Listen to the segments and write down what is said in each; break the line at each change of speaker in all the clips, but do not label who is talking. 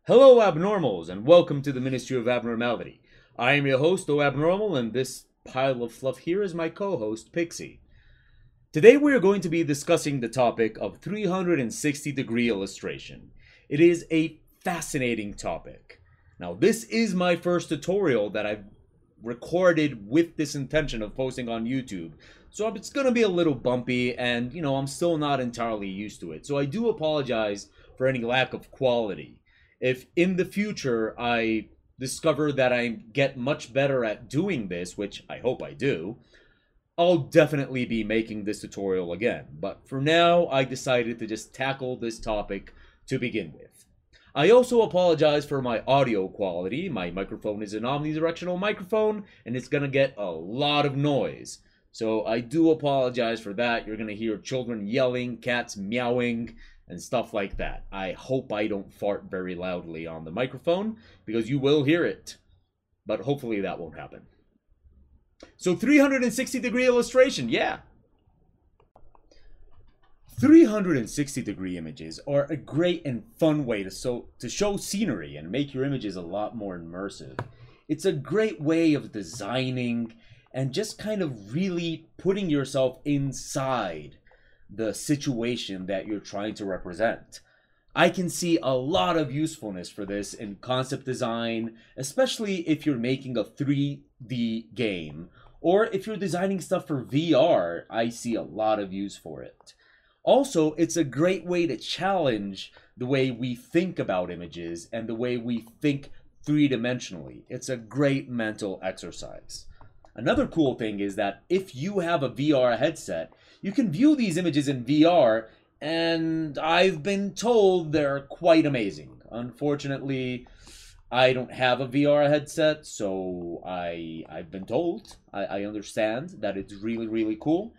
Hello, Abnormals, and welcome to the Ministry of Abnormality. I am your host, O Abnormal, and this pile of fluff here is my co-host, Pixie. Today we are going to be discussing the topic of 360-degree illustration. It is a fascinating topic. Now, this is my first tutorial that I've recorded with this intention of posting on YouTube, so it's going to be a little bumpy, and, I'm still not entirely used to it. So I do apologize for any lack of quality. If in the future I discover that I get much better at doing this, which I hope I do, I'll definitely be making this tutorial again. But for now, I decided to just tackle this topic to begin with. I also apologize for my audio quality. My microphone is an omnidirectional microphone, and it's going to get a lot of noise. So I do apologize for that. You're going to hear children yelling, cats meowing, and stuff like that. I hope I don't fart very loudly on the microphone, because you will hear it. But hopefully that won't happen. So 360-degree illustration, yeah. 360-degree images are a great and fun way to show scenery and make your images a lot more immersive. It's a great way of designing and just kind of really putting yourself inside the situation that you're trying to represent. I can see a lot of usefulness for this in concept design, especially if you're making a 3D game, or if you're designing stuff for VR, I see a lot of use for it. Also, it's a great way to challenge the way we think about images and the way we think three-dimensionally. It's a great mental exercise. Another cool thing is that if you have a VR headset, you can view these images in VR, and I've been told they're quite amazing. Unfortunately, I don't have a VR headset, so I've been told. I understand that it's really, really cool,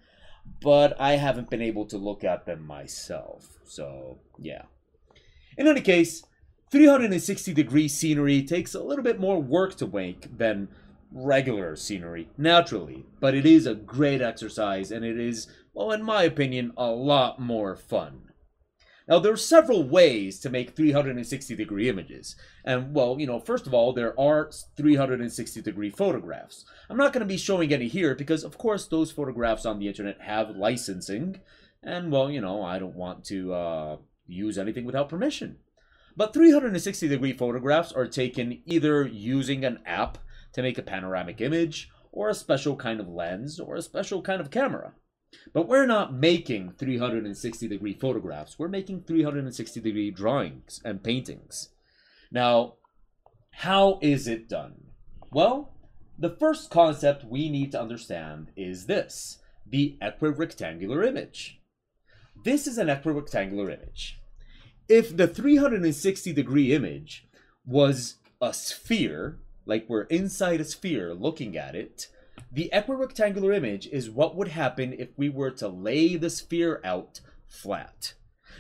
but I haven't been able to look at them myself. So, yeah. In any case, 360-degree scenery takes a little bit more work to make than regular scenery, naturally, but it is a great exercise, and it is, well, in my opinion, a lot more fun. Now, there are several ways to make 360-degree images, and, well, first of all, there are 360-degree photographs. I'm not going to be showing any here because, of course, those photographs on the internet have licensing, and, well, I don't want to use anything without permission. But 360-degree photographs are taken either using an app to make a panoramic image, or a special kind of lens, or a special kind of camera. But we're not making 360-degree photographs, we're making 360-degree drawings and paintings. Now, how is it done? Well, the first concept we need to understand is this, the equirectangular image. This is an equirectangular image. If the 360-degree image was a sphere, like we're inside a sphere looking at it, the equirectangular image is what would happen if we were to lay the sphere out flat.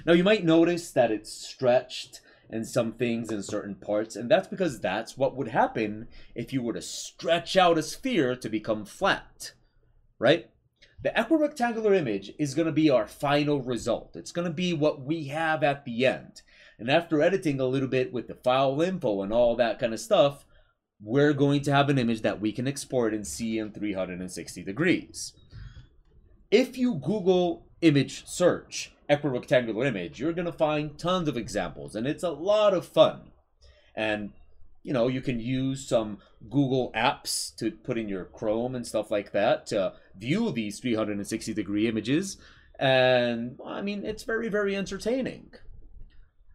Now, you might notice that it's stretched and some things in certain parts, and that's because that's what would happen if you were to stretch out a sphere to become flat, right? The equirectangular image is going to be our final result. It's going to be what we have at the end. And after editing a little bit with the file info and all that kind of stuff, we're going to have an image that we can export and see in 360 degrees. If you Google image search, equirectangular image, you're going to find tons of examples, and it's a lot of fun. And, you can use some Google apps to put in your Chrome and stuff like that to view these 360-degree images. And, it's very, very entertaining.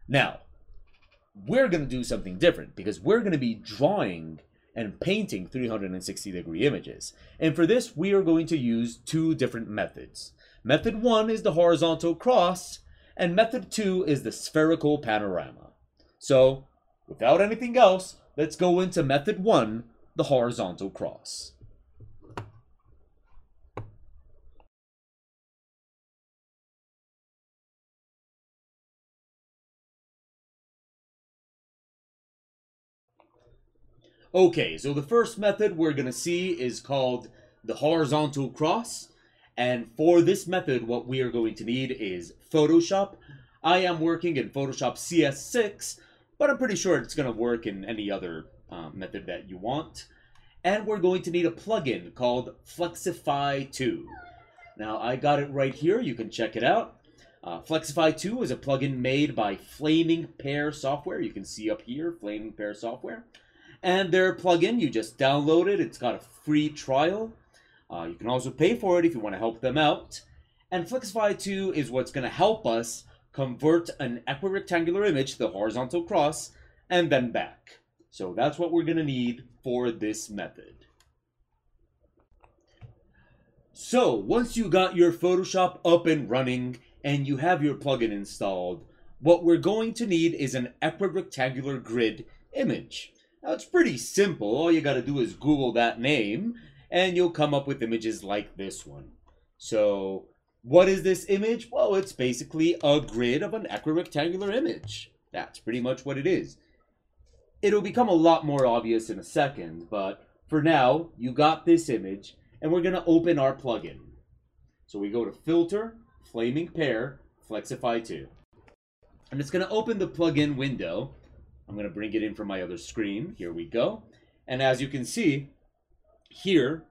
Now, we're going to do something different because we're going to be drawing and painting 360-degree images. And for this, we are going to use two different methods. Method 1 is the horizontal cross, and method 2 is the spherical panorama. So, without anything else, let's go into method 1, the horizontal cross. Okay, so the first method we're going to see is called the horizontal cross. And for this method, what we are going to need is Photoshop. I am working in Photoshop CS6, but I'm pretty sure it's going to work in any other method that you want. And we're going to need a plugin called Flexify 2. Now, I got it right here. You can check it out. Flexify 2 is a plugin made by Flaming Pear Software. You can see up here, Flaming Pear Software. And their plugin, you just download it. It's got a free trial. You can also pay for it if you want to help them out. And Flexify 2 is what's going to help us convert an equirectangular image, the horizontal cross, and then back. So that's what we're going to need for this method. So once you got your Photoshop up and running and you have your plugin installed, what we're going to need is an equirectangular grid image. Now it's pretty simple. All you got to do is Google that name and you'll come up with images like this one. So what is this image? Well, it's basically a grid of an equirectangular image. That's pretty much what it is. It'll become a lot more obvious in a second, but for now, you got this image, and we're going to open our plugin. So we go to Filter, Flaming Pear, Flexify 2. And it's going to open the plugin window. I'm going to bring it in from my other screen. Here we go. And as you can see, here,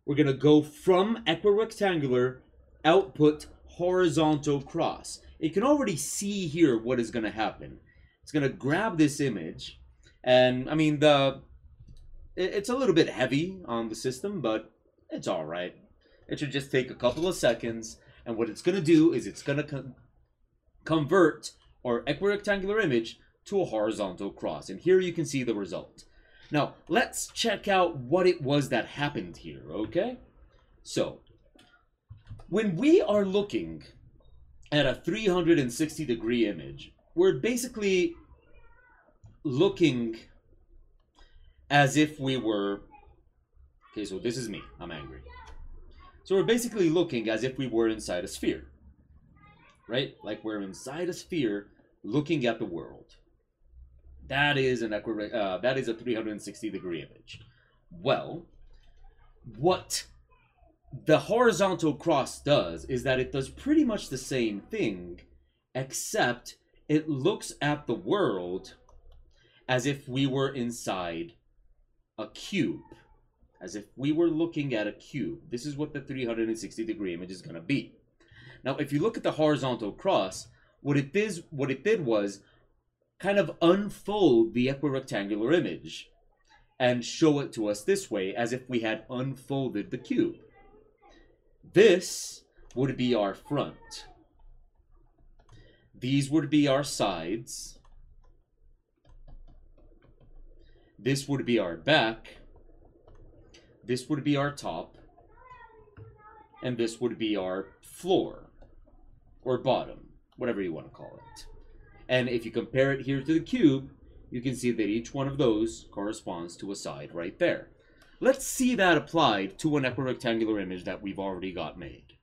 we're going to go from equirectangular, output, horizontal cross. You can already see here what is going to happen. It's going to grab this image. And, I mean, it's a little bit heavy on the system, but it's all right. It should just take a couple of seconds. And what it's going to do is it's going to convert our equirectangular image to a horizontal cross. And here you can see the result. Now, let's check out what it was that happened here, okay? So, when we are looking at a 360-degree image, we're basically looking as if we were... Okay, so this is me. I'm angry. So we're basically looking as if we were inside a sphere. Right? Like we're inside a sphere looking at the world. That is a 360-degree image. Well, what the horizontal cross does is that it does pretty much the same thing, except it looks at the world as if we were inside a cube. As if we were looking at a cube. This is what the 360-degree image is going to be. Now, if you look at the horizontal cross, what it did was kind of unfold the equirectangular image and show it to us this way, as if we had unfolded the cube. This would be our front. These would be our sides. This would be our back. This would be our top. And this would be our floor. Or bottom. Whatever you want to call it. And if you compare it here to the cube, you can see that each one of those corresponds to a side right there. Let's see that applied to an equirectangular image that we've already got made.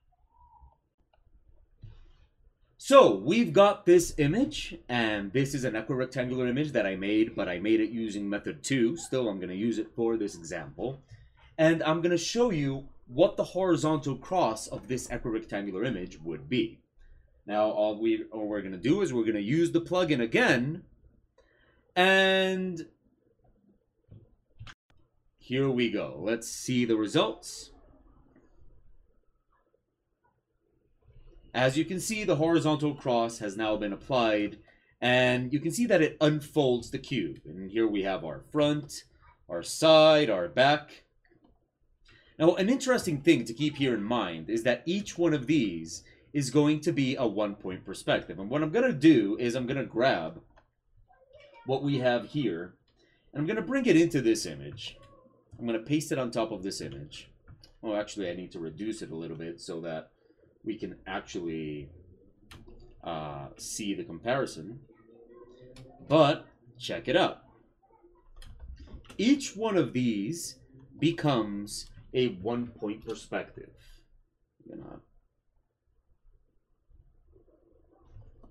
So, we've got this image, and this is an equirectangular image that I made, but I made it using method 2. Still, I'm going to use it for this example. And I'm going to show you what the horizontal cross of this equirectangular image would be. Now, all we're going to do is we're going to use the plugin again, and here we go. Let's see the results. As you can see, the horizontal cross has now been applied, and you can see that it unfolds the cube. And here we have our front, our side, our back. Now, an interesting thing to keep here in mind is that each one of these is going to be a one-point perspective. And what I'm going to do is I'm going to grab what we have here, and I'm going to bring it into this image. I'm going to paste it on top of this image. Oh, actually, I need to reduce it a little bit so that we can actually see the comparison. But check it out. Each one of these becomes a one-point perspective.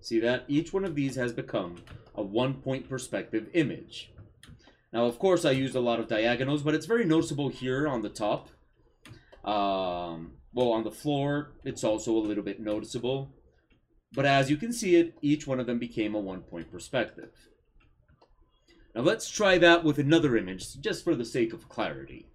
See that? Each one of these has become a one-point perspective image. Now, of course, I used a lot of diagonals, but it's very noticeable here on the top. Well, on the floor, it's also a little bit noticeable. But as you can see it, each one of them became a one-point perspective. Now let's try that with another image, just for the sake of clarity.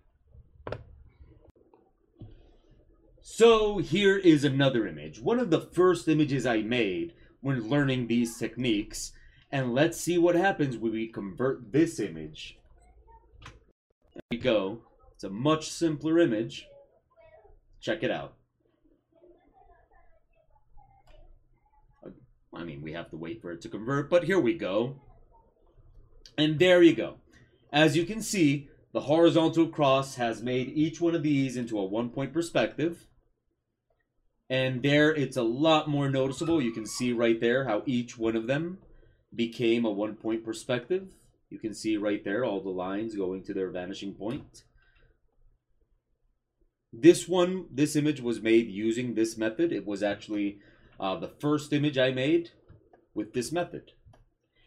So here is another image, one of the first images I made when learning these techniques, and let's see what happens when we convert this image. There we go. It's a much simpler image. Check it out. I mean, we have to wait for it to convert, but here we go. And there you go. As you can see, the horizontal cross has made each one of these into a 1-point perspective. And there it's a lot more noticeable. You can see right there how each one of them became a 1-point perspective. You can see right there all the lines going to their vanishing point. This image was made using this method. It was actually the first image I made with this method.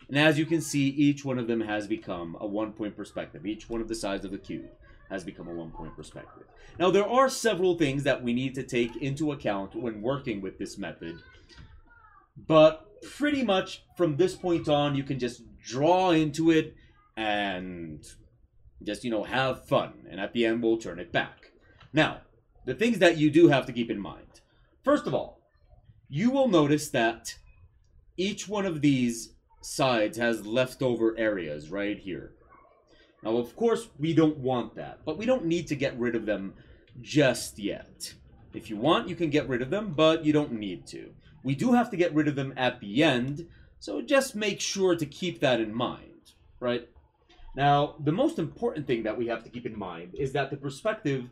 And as you can see, each one of them has become a 1-point perspective. Each one of the sides of the cube has become a 1-point perspective. Now, there are several things that we need to take into account when working with this method. But pretty much from this point on, you can just draw into it and just, have fun. And at the end, we'll turn it back. Now, the things that you do have to keep in mind. First of all, you will notice that each one of these sides has leftover areas right here. Now, of course, we don't want that, but we don't need to get rid of them just yet. If you want, you can get rid of them, but you don't need to. We do have to get rid of them at the end, so just make sure to keep that in mind, right? Now, the most important thing that we have to keep in mind is that the perspective,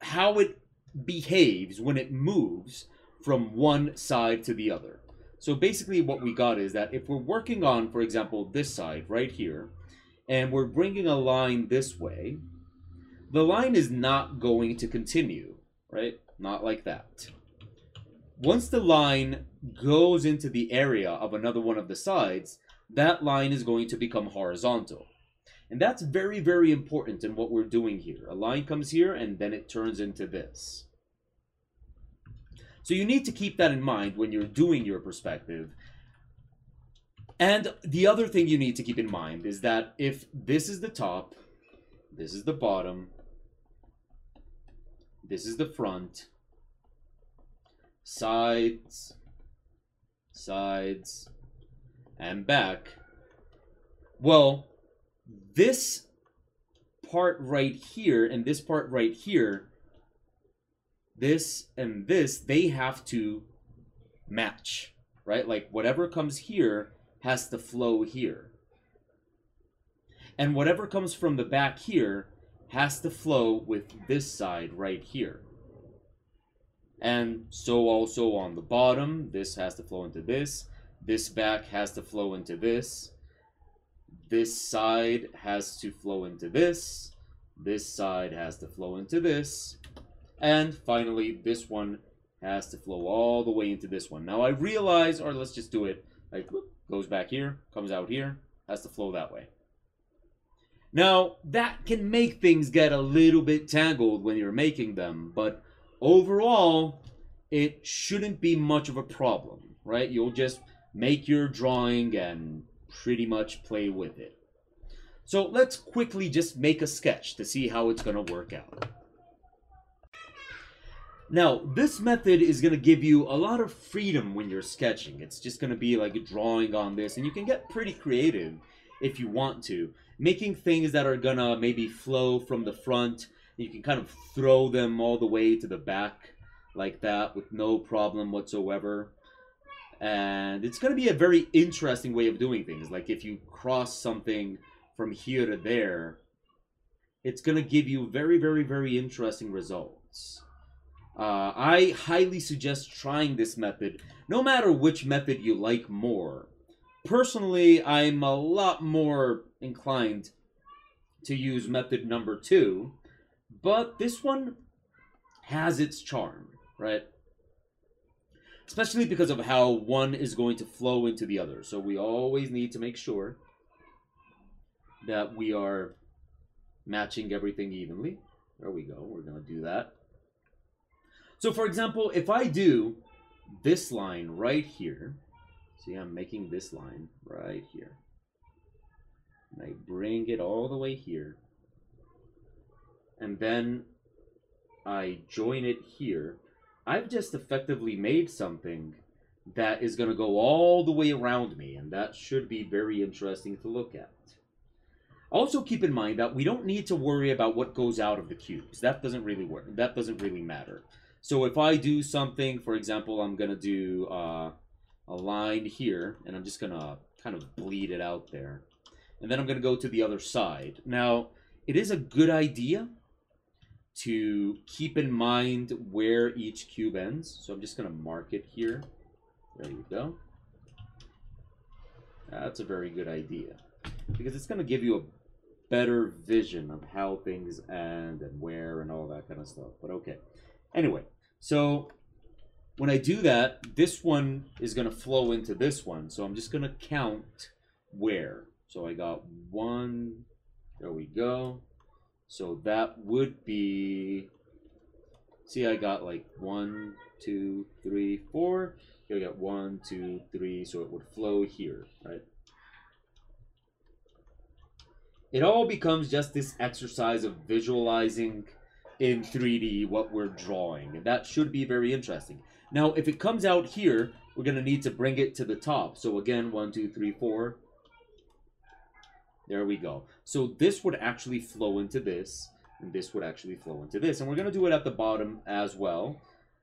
how it behaves when it moves from one side to the other. So basically what we got is that if we're working on, for example, this side right here, and we're bringing a line this way, the line is not going to continue, right? Not like that. Once the line goes into the area of another one of the sides, that line is going to become horizontal. And that's very, very important in what we're doing here. A line comes here and then it turns into this. So you need to keep that in mind when you're doing your perspective. And the other thing you need to keep in mind is that if this is the top, this is the bottom, this is the front, sides, sides, and back, well, this part right here and this part right here, this and this, they have to match, right? Like whatever comes here has to flow here. And whatever comes from the back here has to flow with this side right here. And so also on the bottom, this has to flow into this. This back has to flow into this. This side has to flow into this. This side has to flow into this. And finally, this one has to flow all the way into this one. Now I realize, or let's just do it, like, whoop, goes back here, comes out here, has to flow that way. Now, that can make things get a little bit tangled when you're making them, but overall, it shouldn't be much of a problem, right? You'll just make your drawing and pretty much play with it. So let's quickly just make a sketch to see how it's going to work out. Now, this method is going to give you a lot of freedom when you're sketching. It's just going to be like a drawing on this, and you can get pretty creative if you want to. Making things that are going to maybe flow from the front, you can kind of throw them all the way to the back like that with no problem whatsoever. And it's going to be a very interesting way of doing things. Like if you cross something from here to there, it's going to give you very, very, very interesting results. I highly suggest trying this method, no matter which method you like more. Personally, I'm a lot more inclined to use method number 2, but this one has its charm, right? Especially because of how one is going to flow into the other. So we always need to make sure that we are matching everything evenly. There we go, we're going to do that. So for example, if I do this line right here, see I'm making this line right here. And I bring it all the way here. And then I join it here. I've just effectively made something that is going to go all the way around me, and that should be very interesting to look at. Also keep in mind that we don't need to worry about what goes out of the cubes. That doesn't really work. That doesn't really matter. So if I do something, for example, I'm going to do a line here, and I'm just going to kind of bleed it out there. And then I'm going to go to the other side. Now, it is a good idea to keep in mind where each cube ends. So I'm just going to mark it here. There you go. That's a very good idea, because it's going to give you a better vision of how things end and where and all that kind of stuff. But okay. Anyway, so when I do that, this one is going to flow into this one. So I'm just going to count where. So I got 1. There we go. So that would be, see, I got like 1, 2, 3, 4. Here I got 1, 2, 3. So it would flow here, right? It all becomes just this exercise of visualizing in 3D what we're drawing. And that should be very interesting. Now, if it comes out here, we're going to need to bring it to the top. So again, 1, 2, 3, 4. There we go. So this would actually flow into this, and this would actually flow into this. And we're going to do it at the bottom as well.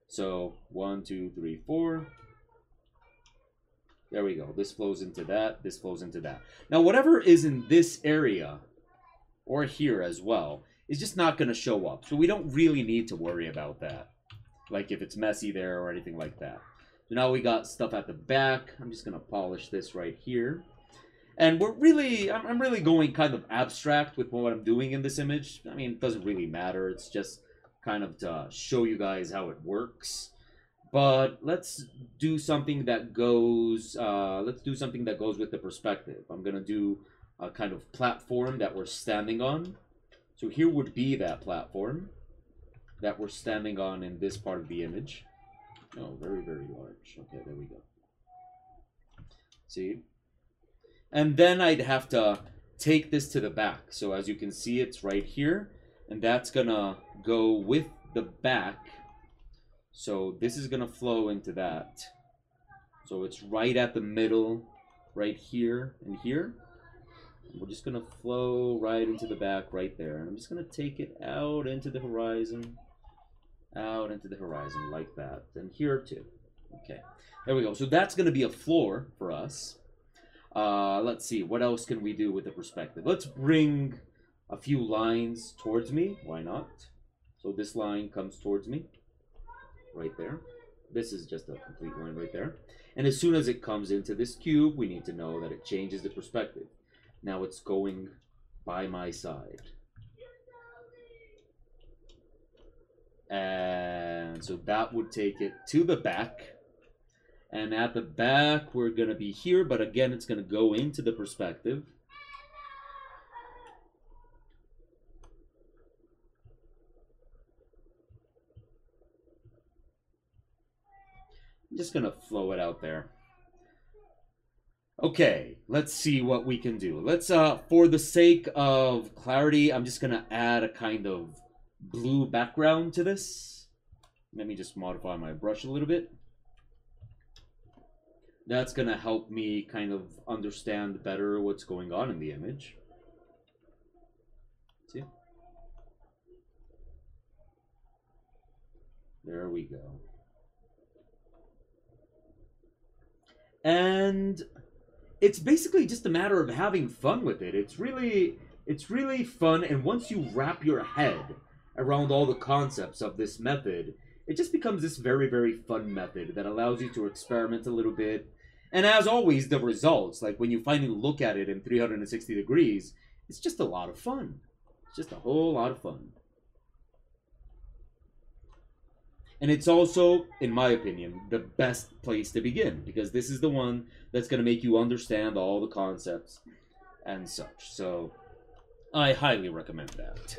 So 1, 2, 3, 4. There we go. This flows into that. This flows into that. Now, whatever is in this area, or here as well, is just not going to show up. So we don't really need to worry about that. Like if it's messy there or anything like that. So now we got stuff at the back. I'm just going to polish this right here. And we're really, I'm really going kind of abstract with what I'm doing in this image. I mean, it doesn't really matter. It's just kind of to show you guys how it works. But let's do something that goes, with the perspective. I'm going to do a kind of platform that we're standing on. So here would be that platform that we're standing on in this part of the image. Oh, very, very large. Okay, there we go. See? And then I'd have to take this to the back. So as you can see, it's right here. And that's going to go with the back. So this is going to flow into that. So it's right at the middle, right here and here. And we're just going to flow right into the back right there. And I'm just going to take it out into the horizon. Out into the horizon like that. And here too. Okay. There we go. So that's going to be a floor for us. Let's see, what else can we do with the perspective? Let's bring a few lines towards me. Why not? So this line comes towards me. Right there. This is just a complete line right there. And as soon as it comes into this cube, we need to know that it changes the perspective. Now it's going by my side. And so that would take it to the back. And at the back, we're going to be here, but again, it's going to go into the perspective. I'm just going to flow it out there. Okay, let's see what we can do. Let's, for the sake of clarity, I'm just going to add a kind of blue background to this. Let me just modify my brush a little bit. That's going to help me kind of understand better what's going on in the image. See? There we go. And it's basically just a matter of having fun with it. It's really fun, and once you wrap your head around all the concepts of this method, it just becomes this very, very fun method that allows you to experiment a little bit. And as always, the results, like when you finally look at it in 360 degrees, it's just a lot of fun. It's just a whole lot of fun. And it's also, in my opinion, the best place to begin, because this is the one that's going to make you understand all the concepts and such. So I highly recommend that.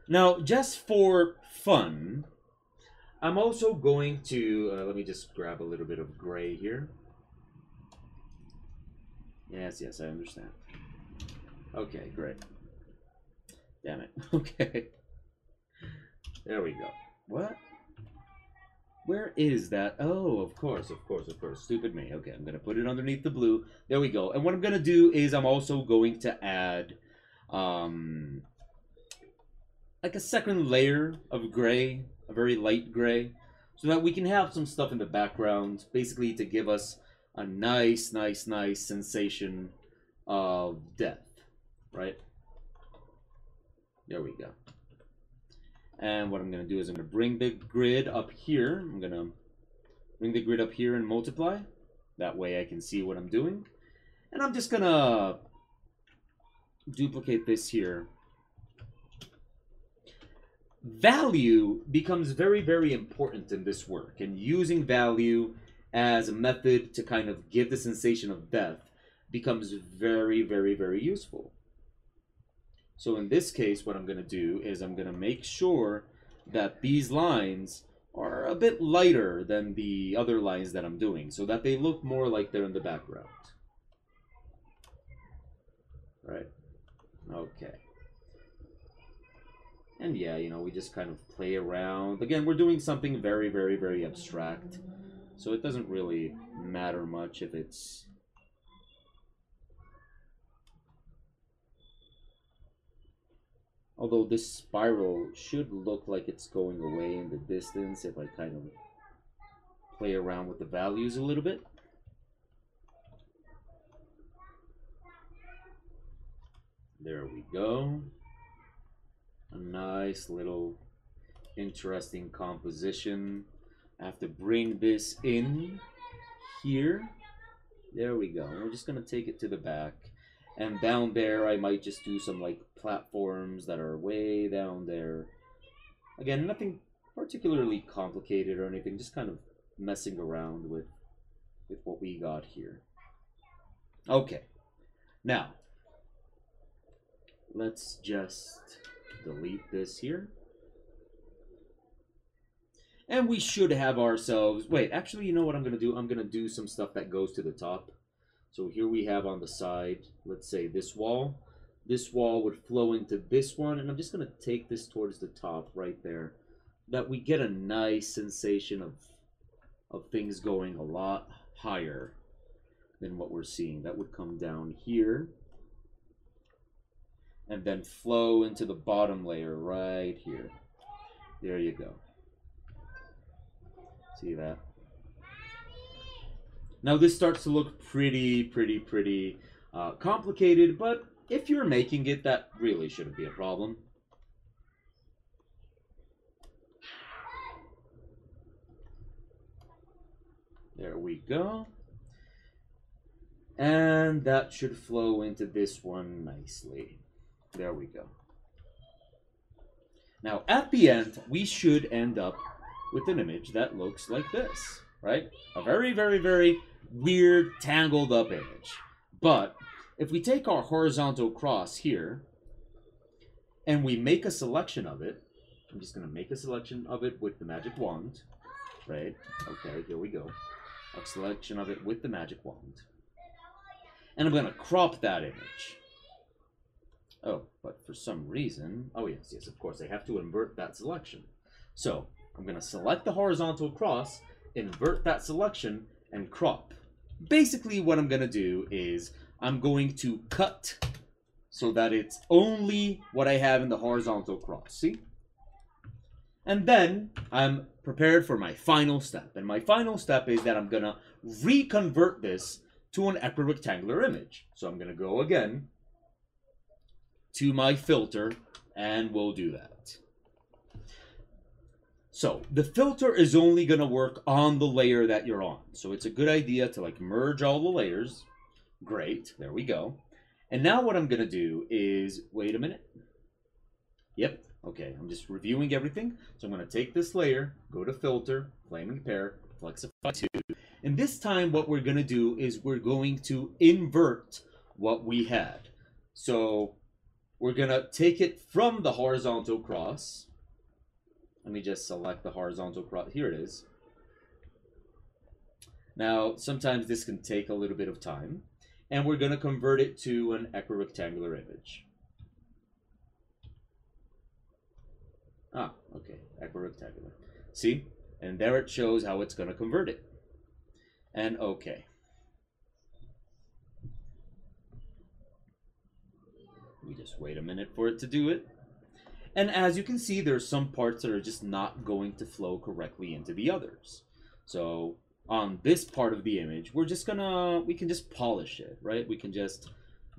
Now, just for fun, I'm also going to, let me just grab a little bit of gray here. Yes, yes, I understand. Okay, great. Damn it. Okay. There we go. What? Where is that? Oh, of course, of course, of course. Stupid me. Okay, I'm going to put it underneath the blue. There we go. And what I'm going to do is I'm also going to add like a second layer of gray, a very light gray, so that we can have some stuff in the background, basically to give us a nice sensation of depth, right? There we go. And what I'm going to do is I'm going to bring the grid up here. I'm going to bring the grid up here and multiply. That way I can see what I'm doing. And I'm just going to duplicate this here. Value becomes very important in this work. And using value as a method to kind of give the sensation of depth becomes very useful. So in this case, what I'm going to do is I'm going to make sure that these lines are a bit lighter than the other lines that I'm doing, so that they look more like they're in the background. Right? Okay. And yeah, you know, we just kind of play around. Again, we're doing something very abstract, so it doesn't really matter much if it's... Although this spiral should look like it's going away in the distance if I kind of play around with the values a little bit. There we go. A nice little interesting composition. I have to bring this in here. There we go. We're just going to take it to the back. And down there, I might just do some like platforms that are way down there. Again, nothing particularly complicated or anything, just kind of messing around with what we got here. Okay, now let's just delete this here. And we should have ourselves... Wait, actually, you know what I'm going to do? I'm going to do some stuff that goes to the top. So here we have on the side, let's say this wall. This wall would flow into this one, and I'm just going to take this towards the top right there. That we get a nice sensation of things going a lot higher than what we're seeing. That would come down here. And then flow into the bottom layer right here. There you go. See that? Now this starts to look pretty complicated, but if you're making it, that really shouldn't be a problem. There we go. And that should flow into this one nicely. There we go. Now at the end, we should end up with an image that looks like this, right? A very weird, tangled up image. But if we take our horizontal cross here and we make a selection of it, I'm just going to make a selection of it with the magic wand, right? Okay, here we go. A selection of it with the magic wand. And I'm going to crop that image. Oh, but for some reason... Oh, yes, of course, I have to invert that selection. So, I'm going to select the horizontal cross, invert that selection, and crop. Basically, what I'm going to do is I'm going to cut so that it's only what I have in the horizontal cross. See? And then I'm prepared for my final step. And my final step is that I'm going to reconvert this to an equirectangular image. So I'm going to go again to my filter, and we'll do that. So the filter is only going to work on the layer that you're on. So it's a good idea to like merge all the layers. Great, there we go. And now what I'm going to do is, wait a minute. Yep, okay, I'm just reviewing everything. So I'm going to take this layer, go to filter, flaming pair, flexify 2. And this time what we're going to do is we're going to invert what we had. So we're going to take it from the horizontal cross. Let me just select the horizontal cross. Here it is. Now, sometimes this can take a little bit of time. and we're going to convert it to an equirectangular image. Ah, okay, equirectangular. See? And there it shows how it's going to convert it. And okay. We just wait a minute for it to do it. And as you can see, there's some parts that are just not going to flow correctly into the others. So on this part of the image, we can just polish it, right? We can just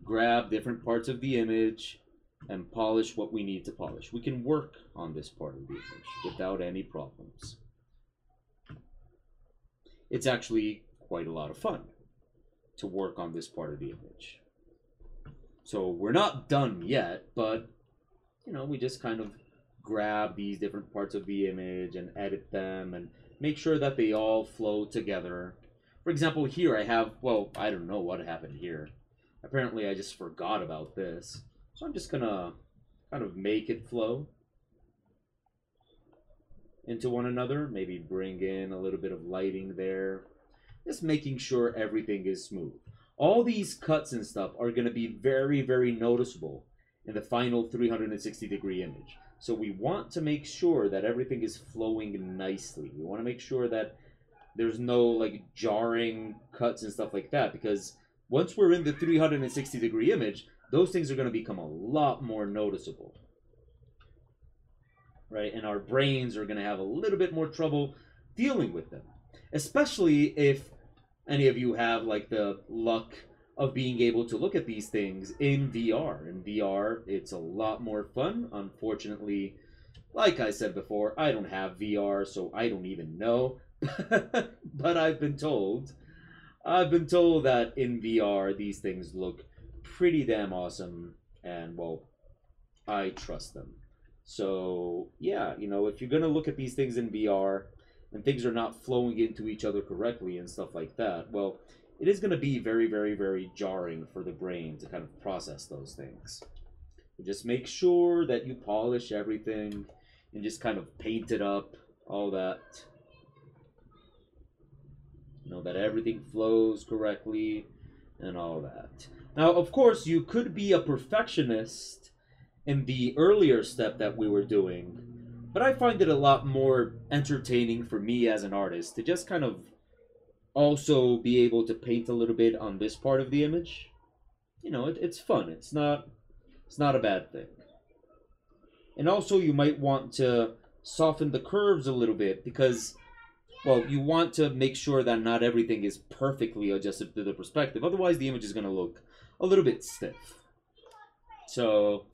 grab different parts of the image and polish what we need to polish. We can work on this part of the image without any problems. It's actually quite a lot of fun to work on this part of the image. So we're not done yet, but you know, we just kind of grab these different parts of the image and edit them and make sure that they all flow together. For example, here I have, well, I don't know what happened here. Apparently I just forgot about this. So I'm just gonna kind of make it flow into one another. Maybe bring in a little bit of lighting there. Just making sure everything is smooth. All these cuts and stuff are gonna be very, very noticeable in the final 360-degree image. So we want to make sure that everything is flowing nicely. We want to make sure that there's no like jarring cuts and stuff like that, because once we're in the 360-degree image, those things are going to become a lot more noticeable. Right? And our brains are going to have a little bit more trouble dealing with them. Especially if any of you have like the luck of being able to look at these things in VR. In VR, it's a lot more fun. Unfortunately, like I said before, I don't have VR, so I don't even know. But I've been told that in VR, these things look pretty damn awesome, and well, I trust them. So yeah, you know, if you're gonna look at these things in VR and things are not flowing into each other correctly and stuff like that, well, it is going to be very, very, very jarring for the brain to kind of process those things. So just make sure that you polish everything and just kind of paint it up, all that. You know, that everything flows correctly and all that. Now, of course, you could be a perfectionist in the earlier step that we were doing, but I find it a lot more entertaining for me as an artist to just kind of also be able to paint a little bit on this part of the image. You know, it's fun. It's not a bad thing. And also you might want to soften the curves a little bit because, well, you want to make sure that not everything is perfectly adjusted to the perspective. Otherwise the image is going to look a little bit stiff. So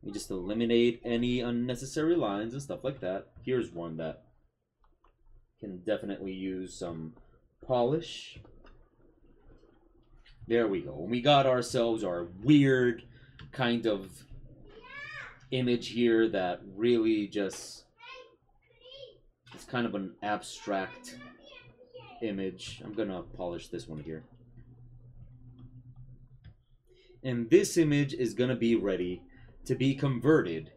you just eliminate any unnecessary lines and stuff like that. Here's one that can definitely use some polish. There we go. We got ourselves our weird kind of image here that really just is kind of an abstract image. I'm gonna polish this one here. And this image is gonna be ready to be converted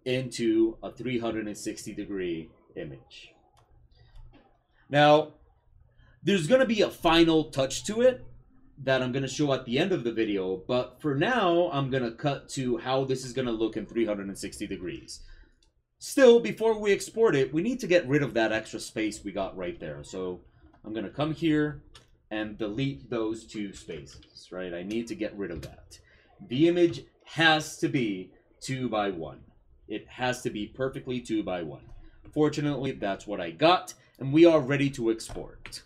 into a 360-degree image. Now, there's going to be a final touch to it that I'm going to show at the end of the video, but for now, I'm going to cut to how this is going to look in 360 degrees. Still, before we export it, we need to get rid of that extra space we got right there. So I'm going to come here and delete those two spaces, right? I need to get rid of that. The image has to be 2 by 1. It has to be perfectly 2 by 1. Fortunately, that's what I got, and we are ready to export.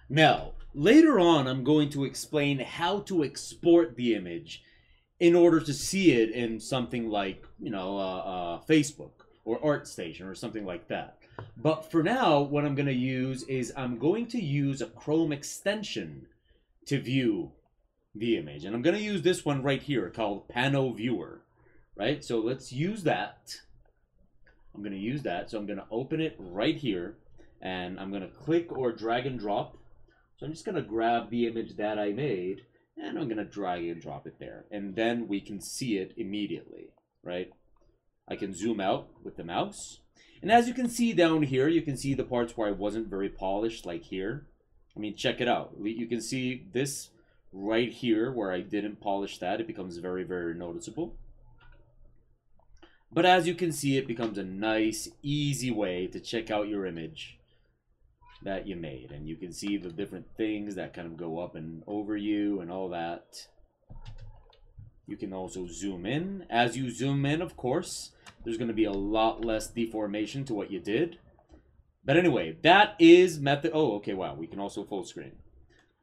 Now, later on, I'm going to explain how to export the image in order to see it in something like, you know, Facebook or ArtStation or something like that. But for now, what I'm going to use is I'm going to use a Chrome extension to view the image. And I'm going to use this one right here called Pano Viewer, right? So let's use that. I'm going to use that. So I'm going to open it right here, and I'm going to click or drag and drop. So I'm just going to grab the image that I made, and I'm going to drag and drop it there. And then we can see it immediately, right? I can zoom out with the mouse. And as you can see down here, you can see the parts where I wasn't very polished, like here. I mean, check it out. You can see this right here where I didn't polish that. It becomes very, very noticeable. But as you can see, it becomes a nice, easy way to check out your image that you made. And you can see the different things that kind of go up and over you and all that. You can also zoom in. As you zoom in, of course, there's going to be a lot less deformation to what you did. But anyway, that is method... Oh, okay, wow. We can also full screen.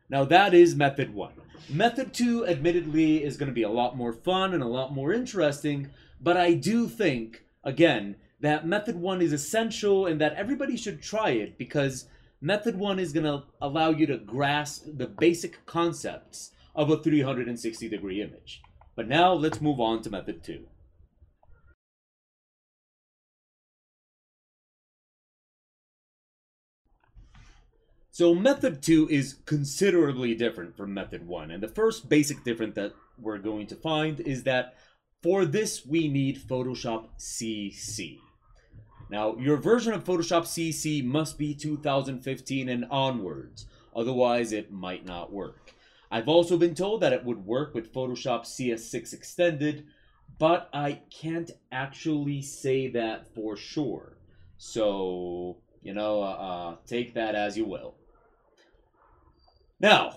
Now, that is method 1. Method 2, admittedly, is going to be a lot more fun and a lot more interesting. But I do think, again, that method 1 is essential and that everybody should try it because method 1 is going to allow you to grasp the basic concepts of a 360-degree image. But now, let's move on to method 2. So method 2 is considerably different from method 1. And the first basic difference that we're going to find is that for this, we need Photoshop CC. Now, your version of Photoshop CC must be 2015 and onwards. Otherwise, it might not work. I've also been told that it would work with Photoshop CS6 Extended, but I can't actually say that for sure. So, you know, take that as you will. Now,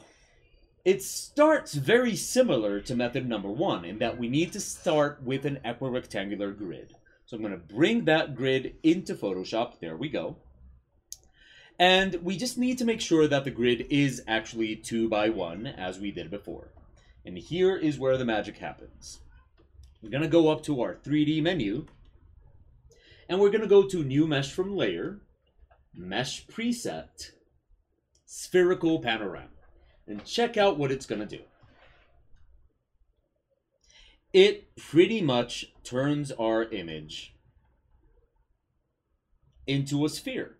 it starts very similar to method number 1 in that we need to start with an equirectangular grid. So I'm going to bring that grid into Photoshop. There we go. And we just need to make sure that the grid is actually 2 by 1 as we did before. And here is where the magic happens. We're going to go up to our 3D menu. And we're going to go to New Mesh from Layer, Mesh Preset, Spherical Panorama. And check out what it's going to do. It pretty much turns our image into a sphere.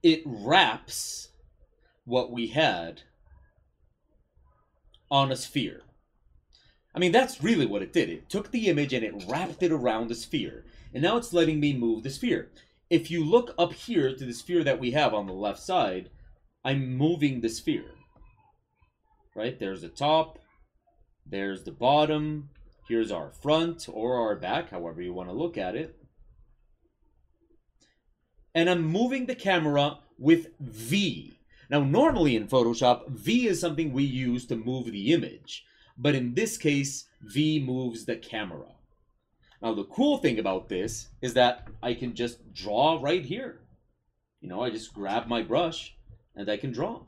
It wraps what we had on a sphere. I mean, that's really what it did. It took the image and it wrapped it around the sphere. And now it's letting me move the sphere. If you look up here to the sphere that we have on the left side, I'm moving the sphere. Right? There's the top. There's the bottom. Here's our front or our back, however you want to look at it. And I'm moving the camera with V. Now, normally in Photoshop, V is something we use to move the image. But in this case, V moves the camera. Now, the cool thing about this is that I can just draw right here. You know, I just grab my brush and I can draw.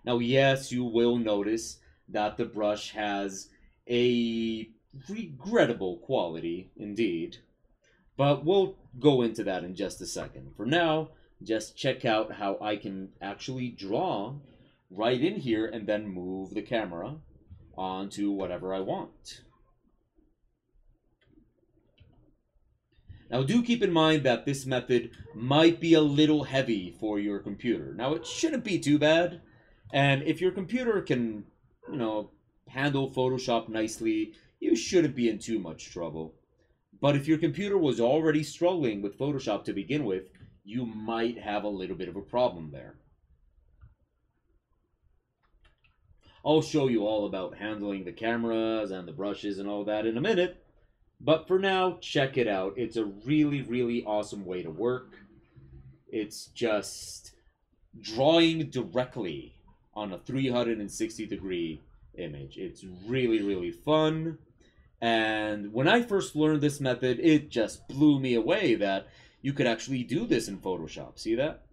Now, yes, you will notice that the brush has a regrettable quality indeed. But we'll go into that in just a second. For now, just check out how I can actually draw right in here and then move the camera onto whatever I want. Now, do keep in mind that this method might be a little heavy for your computer. Now, it shouldn't be too bad. And if your computer can, you know, handle Photoshop nicely, you shouldn't be in too much trouble. But if your computer was already struggling with Photoshop to begin with, you might have a little bit of a problem there. I'll show you all about handling the cameras and the brushes and all that in a minute. But for now, check it out. It's a really, really awesome way to work. It's just drawing directly on a 360-degree image. It's really, really fun. And when I first learned this method, it just blew me away that you could actually do this in Photoshop. See that?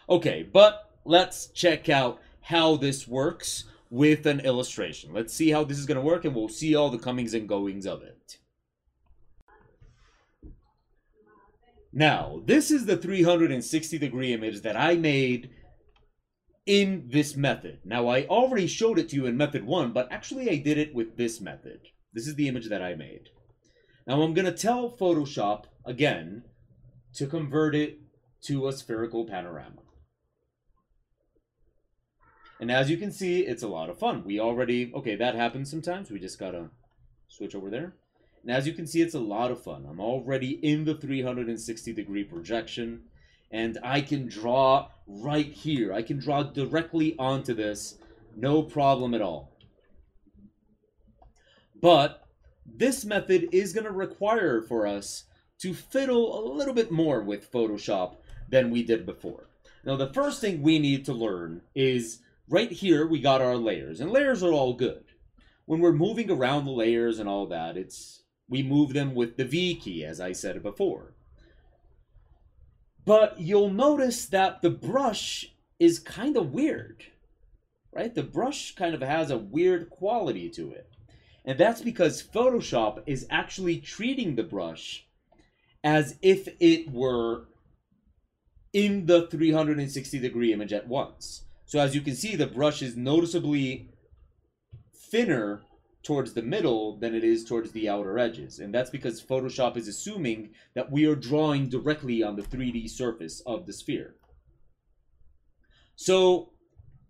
Okay, but let's check out how this works with an illustration. Let's see how this is going to work, and we'll see all the comings and goings of it. Now, this is the 360-degree image that I made in this method. Now, I already showed it to you in method 1, but actually I did it with this method. This is the image that I made. Now, I'm going to tell Photoshop, again, to convert it to a spherical panorama. And as you can see, it's a lot of fun. We already, okay, that happens sometimes. We just gotta Switch over there. And as you can see, it's a lot of fun. I'm already in the 360-degree projection, and I can draw right here. I can draw directly onto this, no problem at all. But this method is going to require for us to fiddle a little bit more with Photoshop than we did before. Now, the first thing we need to learn is right here we got our layers, and layers are all good. When we're moving around the layers and all that, we move them with the V key, as I said before. But you'll notice that the brush is kind of weird, right? The brush kind of has a weird quality to it. And that's because Photoshop is actually treating the brush as if it were in the 360-degree image at once. So as you can see, the brush is noticeably thinner towards the middle than it is towards the outer edges. And that's because Photoshop is assuming that we are drawing directly on the 3D surface of the sphere. So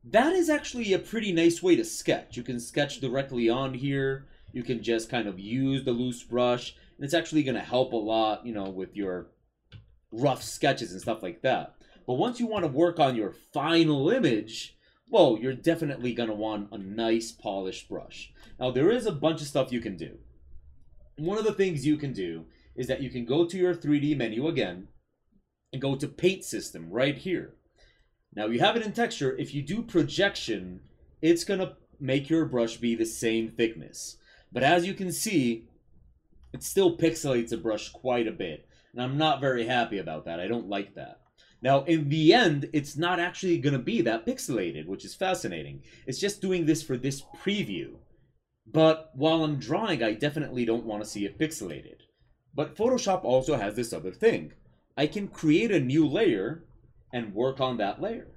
that is actually a pretty nice way to sketch. You can sketch directly on here. You can just kind of use the loose brush. And it's actually going to help a lot, you know, with your rough sketches and stuff like that. But once you want to work on your final image, well, you're definitely going to want a nice polished brush. Now, there is a bunch of stuff you can do. One of the things you can do is that you can go to your 3D menu again and go to Paint System right here. Now, you have it in texture. If you do projection, it's going to make your brush be the same thickness. But as you can see, it still pixelates the brush quite a bit. And I'm not very happy about that. I don't like that. Now, in the end, it's not actually going to be that pixelated, which is fascinating. It's just doing this for this preview. But while I'm drawing, I definitely don't want to see it pixelated. But Photoshop also has this other thing. I can create a new layer and work on that layer.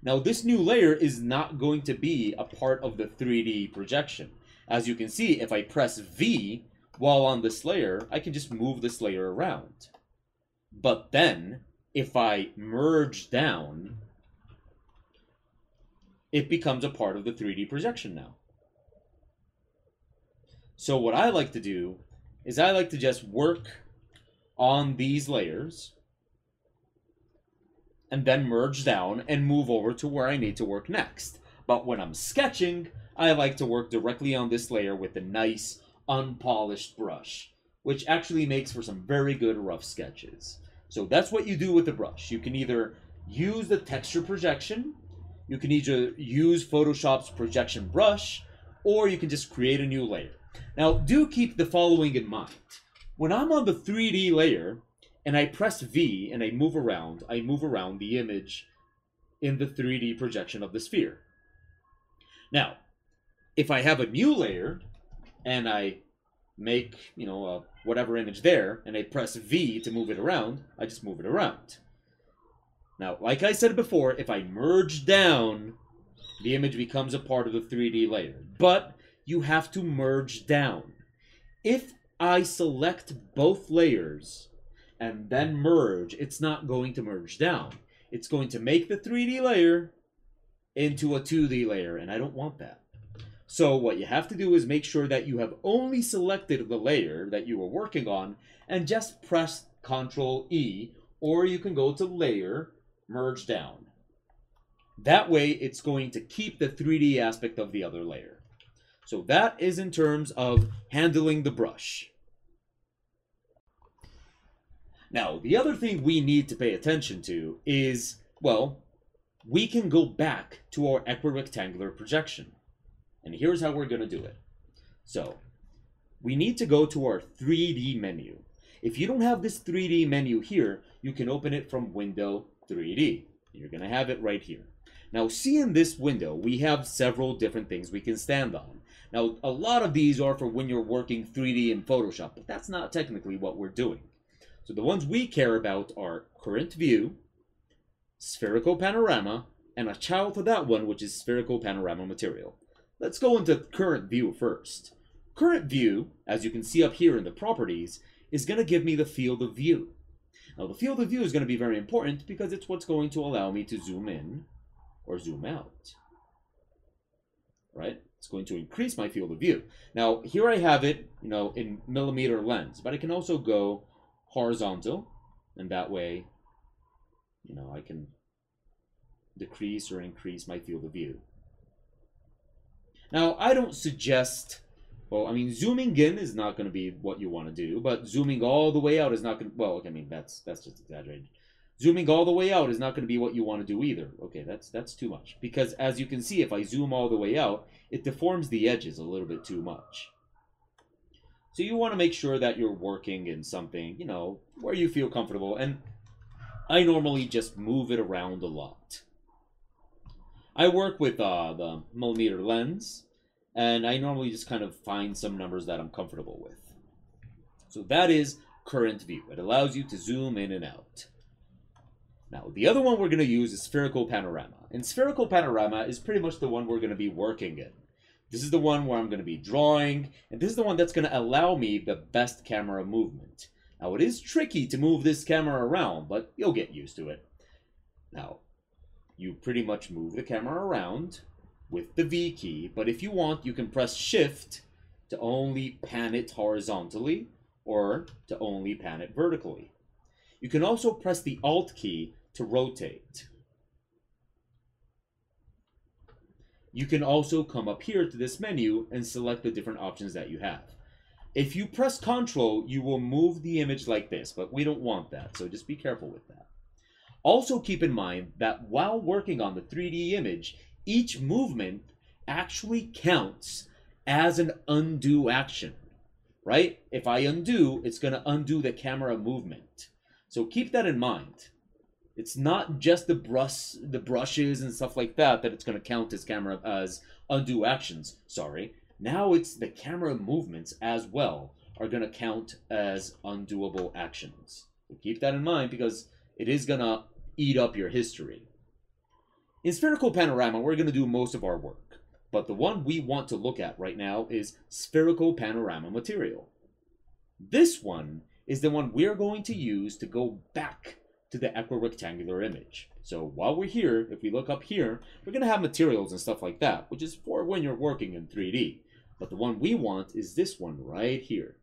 Now, this new layer is not going to be a part of the 3D projection. As you can see, if I press V while on this layer, I can just move this layer around. But then, if I merge down, it becomes a part of the 3D projection now. So what I like to do is I like to just work on these layers and then merge down and move over to where I need to work next. But when I'm sketching, I like to work directly on this layer with a nice unpolished brush, which actually makes for some very good rough sketches. So that's what you do with the brush. You can either use the texture projection, you can either use Photoshop's projection brush, or you can just create a new layer. Now, do keep the following in mind. When I'm on the 3D layer, and I press V and I move around the image in the 3D projection of the sphere. Now, if I have a new layer, and I make, you know, whatever image there, and I press V to move it around, I just move it around. Now, like I said before, if I merge down, the image becomes a part of the 3D layer. But you have to merge down. If I select both layers and then merge, it's not going to merge down. It's going to make the 3D layer into a 2D layer, and I don't want that. So what you have to do is make sure that you have only selected the layer that you were working on and just press Ctrl E, or you can go to Layer, Merge Down. That way it's going to keep the 3D aspect of the other layer. So that is in terms of handling the brush. Now, the other thing we need to pay attention to is, well, we can go back to our equirectangular projection. And here's how we're going to do it. So, we need to go to our 3D menu. If you don't have this 3D menu here, you can open it from Window 3D. You're going to have it right here. Now, see in this window, we have several different things we can stand on. Now, a lot of these are for when you're working 3D in Photoshop, but that's not technically what we're doing. So the ones we care about are Current View, Spherical Panorama, and a child to that one, which is Spherical Panorama Material. Let's go into Current View first. Current View, as you can see up here in the properties, is going to give me the field of view. Now, the field of view is going to be very important because it's what's going to allow me to zoom in or zoom out. Right? It's going to increase my field of view. Now, here I have it, in millimeter lens, but I can also go horizontal, and that way, I can decrease or increase my field of view. Now, I don't suggest, zooming in is not going to be what you want to do, but zooming all the way out is not going to, that's just exaggerated. Zooming all the way out is not going to be what you want to do either. Okay, that's too much. Because as you can see, if I zoom all the way out, it deforms the edges a little bit too much. So you want to make sure that you're working in something, where you feel comfortable. And I normally just move it around a lot. I work with the millimeter lens, and I normally just kind of find some numbers that I'm comfortable with. So that is current view. It allows you to zoom in and out. Now, the other one we're going to use is spherical panorama. And spherical panorama is pretty much the one we're going to be working in. This is the one where I'm going to be drawing, and this is the one that's going to allow me the best camera movement. Now, it is tricky to move this camera around, but you'll get used to it. Now, you pretty much move the camera around with the V key, but if you want, you can press Shift to only pan it horizontally or to only pan it vertically. You can also press the Alt key to rotate. You can also come up here to this menu and select the different options that you have. If you press Ctrl, you will move the image like this, but we don't want that, so just be careful with that. Also keep in mind that while working on the 3D image, each movement actually counts as an undo action, right? If I undo, it's going to undo the camera movement. So keep that in mind. It's not just the brushes and stuff like that it's going to count as undo actions. Sorry. Now it's the camera movements as well are going to count as undoable actions. So keep that in mind because it is going to eat up your history. In spherical panorama, we're going to do most of our work. But the one we want to look at right now is spherical panorama material. This one is the one we're going to use to go back to the equirectangular image. So while we're here, if we look up here, we're going to have materials and stuff like that, which is for when you're working in 3D. But the one we want is this one right here.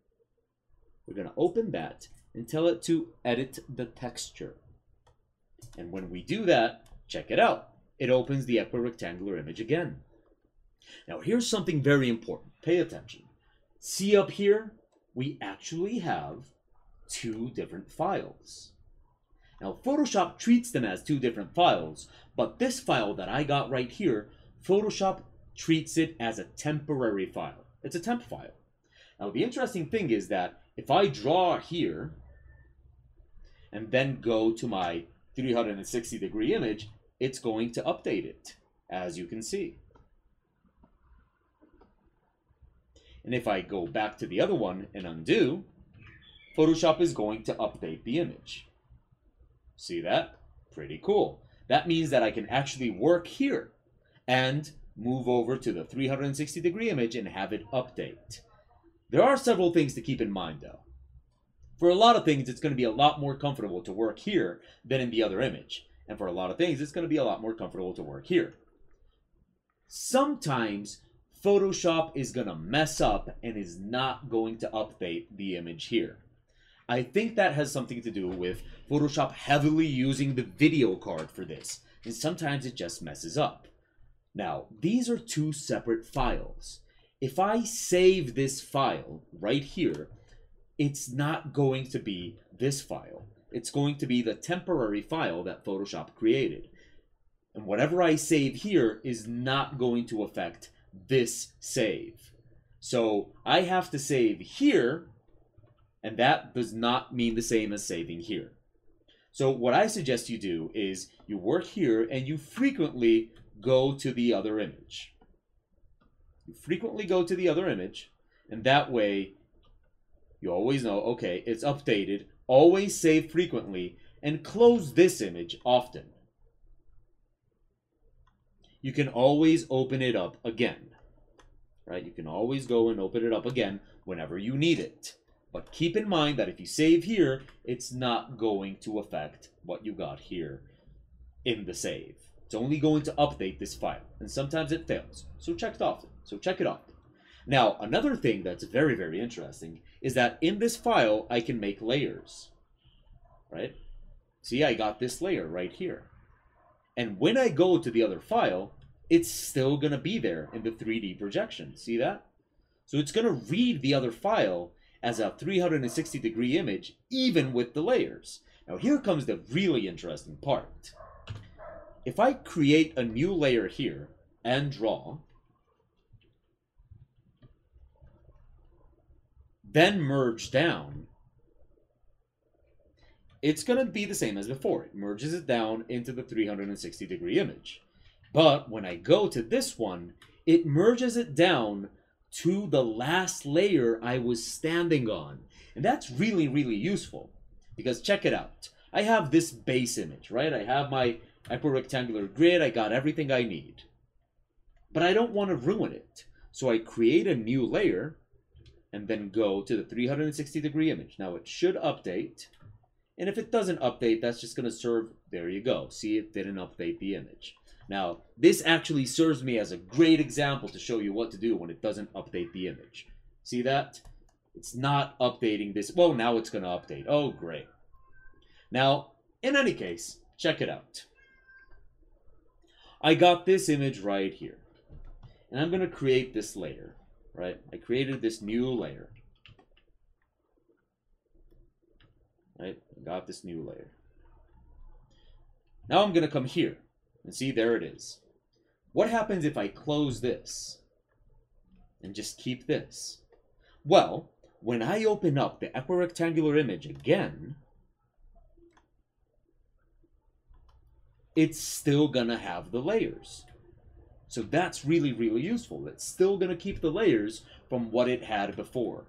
We're going to open that and tell it to edit the texture. And when we do that, check it out. It opens the equirectangular image again. Now here's something very important. Pay attention. See up here? We actually have two different files. Now, Photoshop treats them as two different files, but this file that I got right here, Photoshop treats it as a temporary file. It's a temp file. Now, the interesting thing is that if I draw here and then go to my 360-degree image, it's going to update it, as you can see. And if I go back to the other one and undo, Photoshop is going to update the image. See that? Pretty cool. That means that I can actually work here and move over to the 360-degree image and have it update. There are several things to keep in mind though. For a lot of things, it's going to be a lot more comfortable to work here than in the other image. And for a lot of things, it's going to be a lot more comfortable to work here. Sometimes Photoshop is going to mess up and is not going to update the image here. I think that has something to do with Photoshop heavily using the video card for this, and sometimes it just messes up. Now, these are two separate files. If I save this file right here, it's not going to be this file. It's going to be the temporary file that Photoshop created. And whatever I save here is not going to affect this save. So I have to save here, and that does not mean the same as saving here. So what I suggest you do is you work here and you frequently go to the other image. You frequently go to the other image, and that way you always know, okay, it's updated. Always save frequently and close this image often. You can always open it up again, right? You can always go and open it up again whenever you need it. But keep in mind that if you save here, it's not going to affect what you got here in the save. It's only going to update this file, and sometimes it fails. So check it often. Now, another thing that's very, very interesting is that in this file, I can make layers, right? See, I got this layer right here. And when I go to the other file, it's still going to be there in the 3D projection. See that? So it's going to read the other file as a 360-degree image, even with the layers. Now, here comes the really interesting part. If I create a new layer here and draw, then merge down, it's going to be the same as before. It merges it down into the 360-degree image. But when I go to this one, it merges it down to the last layer I was standing on. And that's really, really useful. Because check it out. I have this base image, right? I have my equirectangular grid. I got everything I need. But I don't want to ruin it. So I create a new layer and then go to the 360-degree image. Now it should update. And if it doesn't update, that's just going to serve, there you go. See, it didn't update the image. Now, this actually serves me as a great example to show you what to do when it doesn't update the image. See that? It's not updating this. Well, now it's going to update. Oh, great. Now, in any case, check it out. I got this image right here. And I'm going to create this layer, right? I created this new layer. Right? I got this new layer. Now I'm going to come here. And see, there it is. What happens if I close this and just keep this? Well, when I open up the equirectangular image again, it's still going to have the layers. So that's really, really useful. It's still going to keep the layers from what it had before.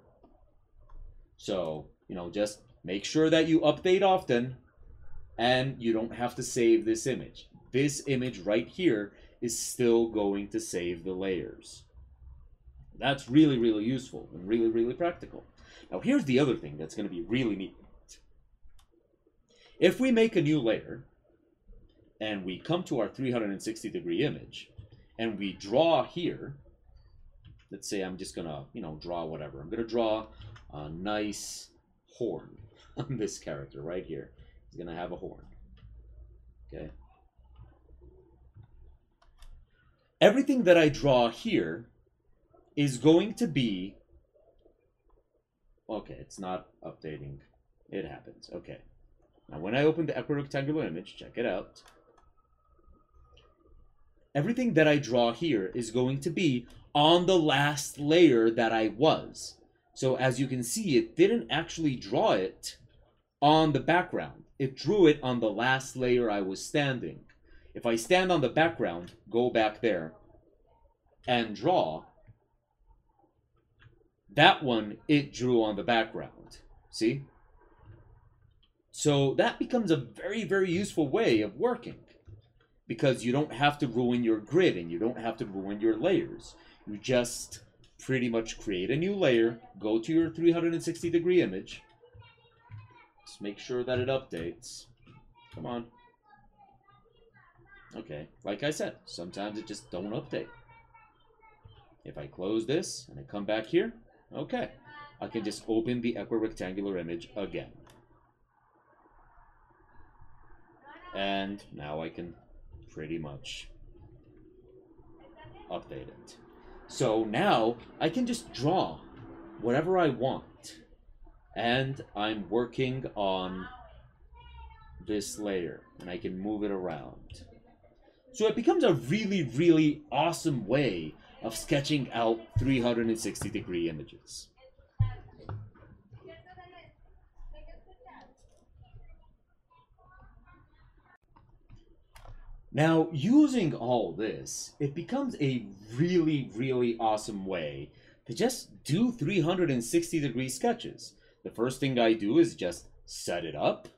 So, just make sure that you update often and you don't have to save this image. This image right here is still going to save the layers. That's really, really useful and really, really practical. Now, here's the other thing that's going to be really neat. If we make a new layer and we come to our 360-degree image and we draw here, let's say I'm just going to, draw whatever. I'm going to draw a nice horn on this character right here. He's going to have a horn. Okay. Everything that I draw here is going to be... Okay, it's not updating. It happens. Okay. Now, when I open the equirectangular image, check it out. Everything that I draw here is going to be on the last layer that I was. So, as you can see, it didn't actually draw it on the background. It drew it on the last layer I was standing. If I stand on the background, go back there, and draw, that one, it drew on the background. See? So that becomes a very, very useful way of working. Because you don't have to ruin your grid and you don't have to ruin your layers. You just pretty much create a new layer, go to your 360-degree image, just make sure that it updates. Come on. Okay, like I said, sometimes it just don't update. If I close this and I come back here, okay, I can just open the equirectangular image again. And now I can pretty much update it. So now I can just draw whatever I want. And I'm working on this layer and I can move it around. So it becomes a really, really awesome way of sketching out 360-degree images. Now, using all this, it becomes a really, really awesome way to just do 360-degree sketches. The first thing I do is just set it up.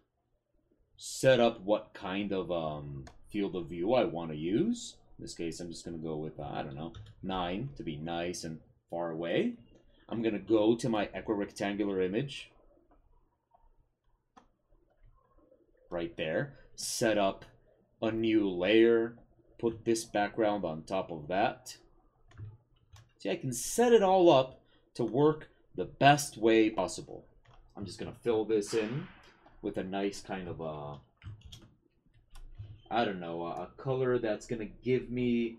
Set up what kind of field of view I want to use. In this case, I'm just going to go with, I don't know, 9 to be nice and far away. I'm going to go to my equirectangular image. Right there. Set up a new layer. put this background on top of that. See, I can set it all up to work the best way possible. I'm just going to fill this in with a nice kind of I don't know, a color that's going to give me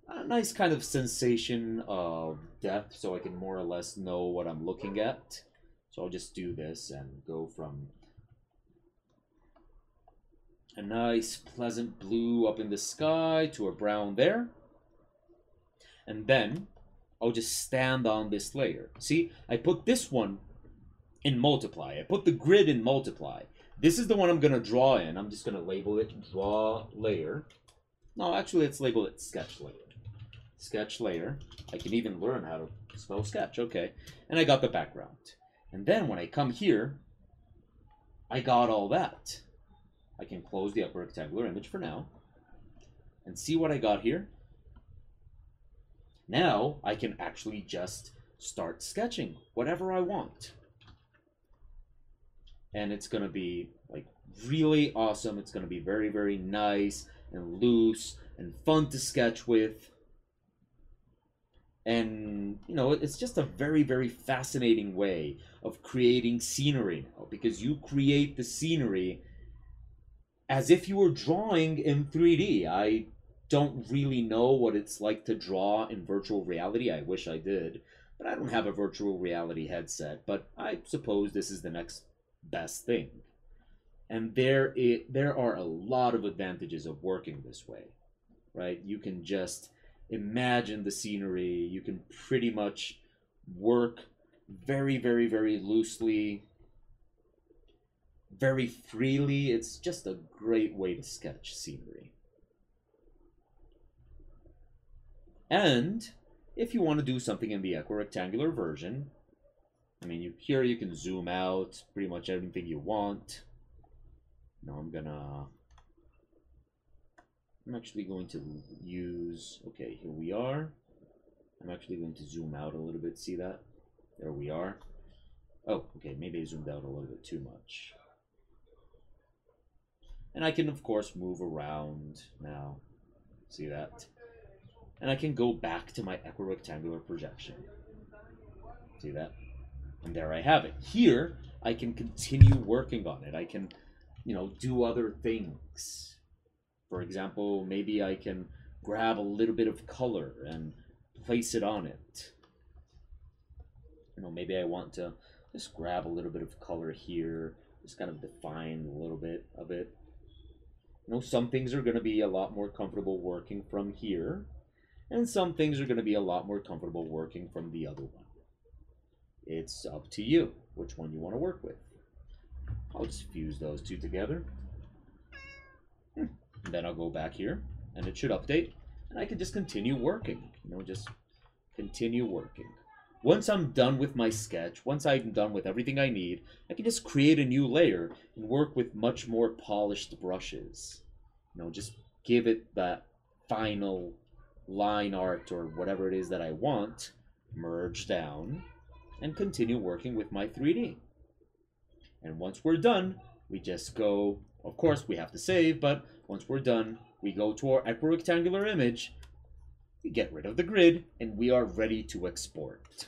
a nice kind of sensation of depth so I can more or less know what I'm looking at. So I'll just do this and go from a nice pleasant blue up in the sky to a brown there. And then I'll just stand on this layer. See, I put this one in multiply. I put the grid in multiply. This is the one I'm going to draw in. I'm just going to label it draw layer. No, actually, let's label it sketch layer. Sketch layer. I can even learn how to spell sketch. Okay. And I got the background. And then when I come here, I got all that. I can close the upper rectangular image for now. And see what I got here? Now I can actually just start sketching whatever I want. And it's going to be like really awesome. It's going to be very, very nice and loose and fun to sketch with. And, you know, it's just a very, very fascinating way of creating scenery now, because you create the scenery as if you were drawing in 3D. I don't really know what it's like to draw in virtual reality. I wish I did, but I don't have a virtual reality headset. But I suppose this is the next best thing. And there are a lot of advantages of working this way, right? You can just imagine the scenery. You can pretty much work very, very, very loosely, very freely. It's just a great way to sketch scenery. And if you want to do something in the equirectangular version, I mean, here you can zoom out pretty much anything you want. Now I'm actually going to use, okay, here we are. I'm actually going to zoom out a little bit, see that? There we are. Oh, okay, maybe I zoomed out a little bit too much. And I can, of course, move around now. See that? And I can go back to my equirectangular projection. See that? And there I have it. Here, I can continue working on it. I can, you know, do other things. For example, maybe I can grab a little bit of color and place it on it. You know, maybe I want to just grab a little bit of color here, just kind of define a little bit of it. You know, some things are going to be a lot more comfortable working from here, and some things are going to be a lot more comfortable working from the other one. It's up to you which one you want to work with. I'll just fuse those two together. And then I'll go back here, and it should update, and I can just continue working. You know, just continue working. Once I'm done with my sketch, once I'm done with everything I need, I can just create a new layer and work with much more polished brushes. You know, just give it that final line art or whatever it is that I want, merge down, and continue working with my 3D. And once we're done, we just go, of course we have to save, but once we're done, we go to our equirectangular image, we get rid of the grid, and we are ready to export.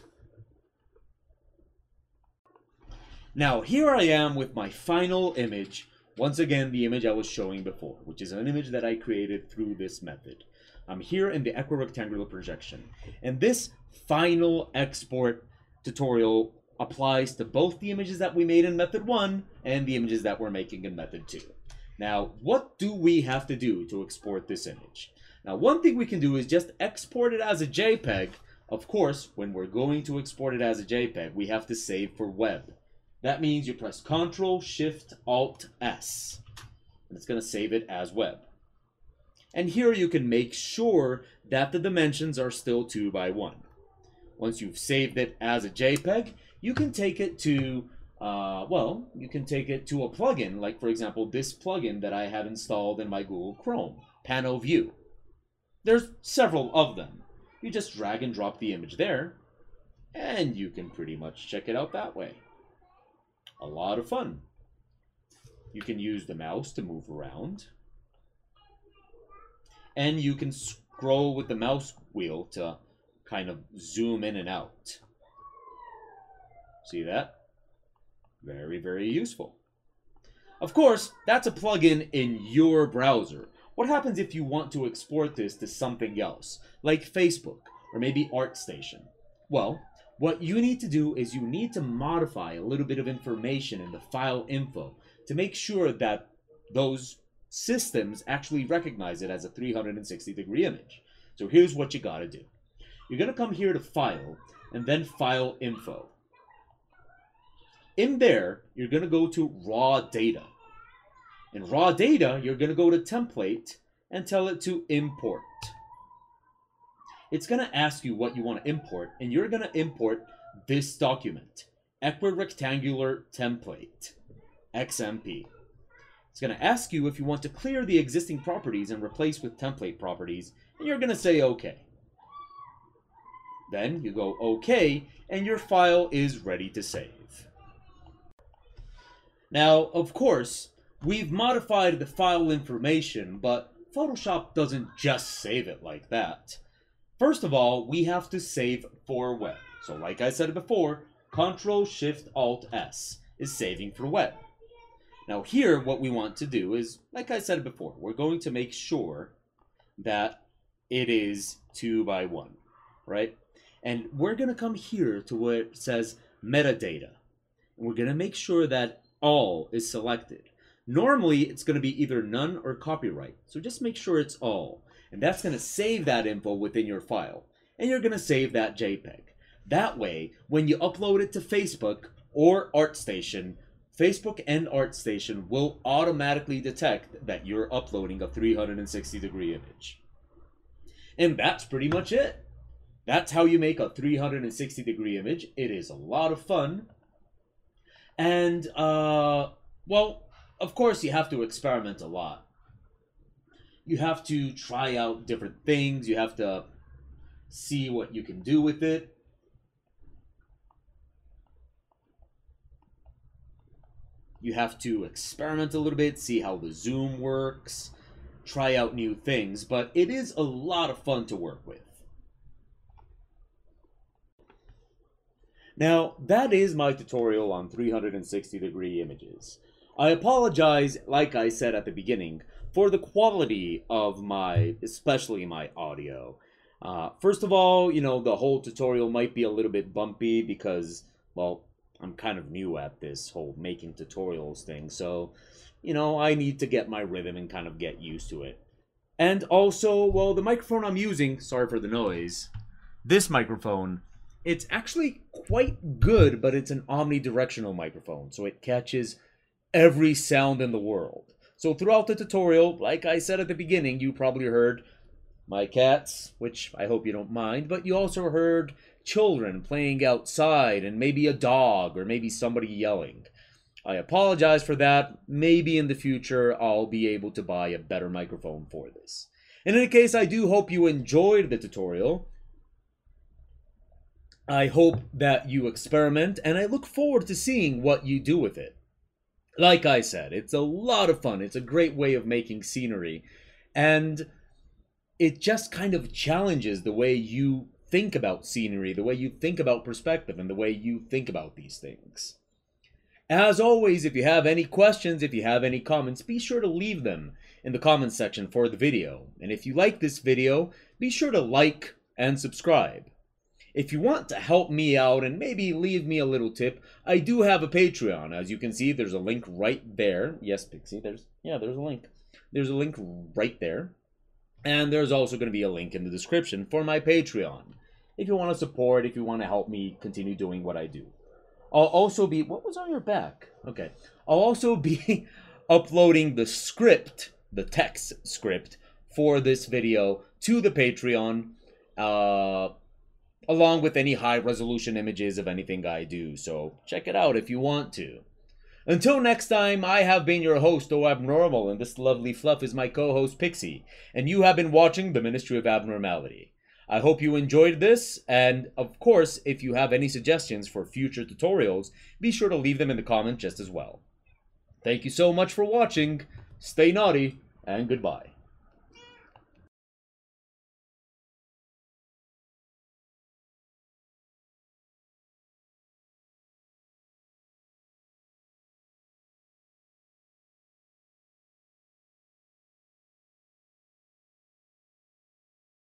Now here I am with my final image, once again the image I was showing before, which is an image that I created through this method. I'm here in the equirectangular projection, and this final export tutorial applies to both the images that we made in method 1 and the images that we're making in method 2. Now, what do we have to do to export this image? Now, one thing we can do is just export it as a JPEG. Of course, when we're going to export it as a JPEG, we have to save for web. That means you press Ctrl, Shift, Alt, S, and it's going to save it as web. And here you can make sure that the dimensions are still 2 by 1. Once you've saved it as a JPEG, you can take it to, you can take it to a plugin, like for example, this plugin that I have installed in my Google Chrome, PanoView. There's several of them. You just drag and drop the image there, and you can pretty much check it out that way. A lot of fun. You can use the mouse to move around. And you can scroll with the mouse wheel to kind of zoom in and out. See that? Very, very useful. Of course, that's a plugin in your browser. What happens if you want to export this to something else, like Facebook or maybe ArtStation? Well, what you need to do is you need to modify a little bit of information in the file info to make sure that those systems actually recognize it as a 360-degree image. So here's what you gotta do. You're gonna come here to File, and then File Info. In there, you're gonna go to Raw Data. In Raw Data, you're gonna go to Template and tell it to Import. It's gonna ask you what you want to import, and you're gonna import this document, Equirectangular Template, XMP. It's going to ask you if you want to clear the existing properties and replace with template properties, and you're going to say OK. Then you go OK, and your file is ready to save. Now, of course, we've modified the file information, but Photoshop doesn't just save it like that. First of all, we have to save for web. So like I said before, Ctrl-Shift-Alt-S is saving for web. Now here, what we want to do is, like I said before, we're going to make sure that it is 2x1, right? And we're going to come here to where it says metadata. And we're going to make sure that all is selected. Normally, it's going to be either none or copyright. So just make sure it's all. And that's going to save that info within your file. And you're going to save that JPEG. That way, when you upload it to Facebook or ArtStation, Facebook and ArtStation will automatically detect that you're uploading a 360-degree image. And that's pretty much it. That's how you make a 360-degree image. It is a lot of fun. And, well, of course you have to experiment a lot. You have to try out different things. You have to see what you can do with it. You have to experiment a little bit, see how the zoom works, try out new things, but it is a lot of fun to work with. Now, that is my tutorial on 360-degree images. I apologize, like I said at the beginning, for the quality of especially my audio. First of all, you know, the whole tutorial might be a little bit bumpy because, well, I'm kind of new at this whole making tutorials thing, so, you know, I need to get my rhythm and kind of get used to it. And also, well, the microphone I'm using, sorry for the noise, this microphone, it's actually quite good, but it's an omnidirectional microphone, so it catches every sound in the world. So throughout the tutorial, like I said at the beginning, you probably heard my cats, which I hope you don't mind, but you also heard children playing outside and maybe a dog or maybe somebody yelling. I apologize for that. Maybe in the future I'll be able to buy a better microphone for this. In any case, I do hope you enjoyed the tutorial. I hope that you experiment, and I look forward to seeing what you do with it. Like I said, it's a lot of fun. It's a great way of making scenery, and it just kind of challenges the way you think about scenery, the way you think about perspective, and the way you think about these things. As always, if you have any questions, if you have any comments, be sure to leave them in the comments section for the video. And if you like this video, be sure to like and subscribe. If you want to help me out and maybe leave me a little tip, I do have a Patreon. As you can see, there's a link right there. Yes, Pixie, there's a link. There's a link right there. And there's also going to be a link in the description for my Patreon. If you want to support, if you want to help me continue doing what I do. I'll also be... What was on your back? Okay. I'll also be uploading the script, the text script, for this video to the Patreon, along with any high-resolution images of anything I do. So check it out if you want to. Until next time, I have been your host, O Abnormal, and this lovely fluff is my co-host, Pixie, and you have been watching The Ministry of Abnormality. I hope you enjoyed this, and of course, if you have any suggestions for future tutorials, be sure to leave them in the comments just as well. Thank you so much for watching, stay naughty, and goodbye.